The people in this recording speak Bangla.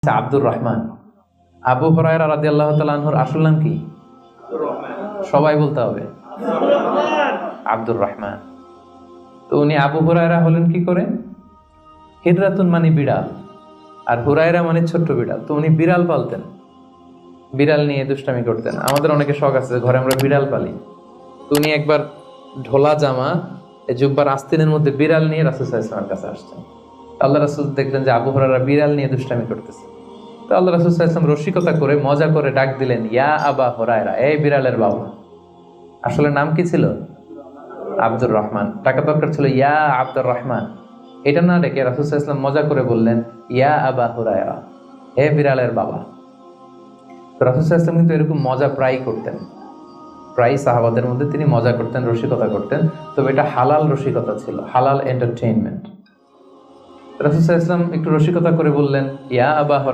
আব্দুর রহমান। আবু হুরায়রা রাদিয়াল্লাহু তাআলা আনহুর আসল নাম কি? সবাই বলতে হবে আব্দুর রহমান। তো উনি আবু হুরায়রা হলেন কি করে? হিররাতুন মানে বিড়াল, আর হুরায়রা মানে ছোট্ট বিড়াল। তো উনি বিড়াল পালতেন, বিড়াল নিয়ে দুষ্টামি করতেন। আমাদের অনেকে শখ আছে, ঘরে আমরা বিড়াল পালি। তো উনি একবার ঢোলা জামা, জুব্বার আস্তিনের মধ্যে বিড়াল নিয়ে রাসূল সাল্লাল্লাহু আলাইহি ওয়াসাল্লামের কাছে আসছেন। আল্লাহ রাসূল দেখলেন যে আবু হুরায়রা বিড়াল নিয়ে দুষ্টামি করতেছে। তো আল্লাহ রাসূল সাল্লাল্লাহু আলাইহি ওয়াসাল্লাম রসিকতা করে, মজা করে ডাক দিলেন, ইয়া আবা হুরায়রা, এই বিড়ালের বাবা। আসলে নাম কি ছিল? আব্দুর রহমান। টাকা দরকার ছিল ইয়া আব্দুর রহমান। এটা না ডেকে রাসূল সাল্লাল্লাহু আলাইহি ওয়াসাল্লাম মজা করে বললেন, ইয়া আবা হুরায়রা, হে বিড়ালের বাবা। তো রাসূল সাল্লাল্লাহু আলাইহি ওয়াসাল্লাম কিন্তু এরকম মজা প্রায় করতেন, প্রায় সাহাবাদের মধ্যে তিনি মজা করতেন, রসিকতা করতেন। তবে এটা হালাল রসিকতা ছিল, হালাল এন্টারটেইনমেন্ট। রাসূল সাল্লাল্লাহু আলাইহি ওয়াসাল্লাম একটু রসিকতা করে বললেন, ইয়া আবা হুরায়রা,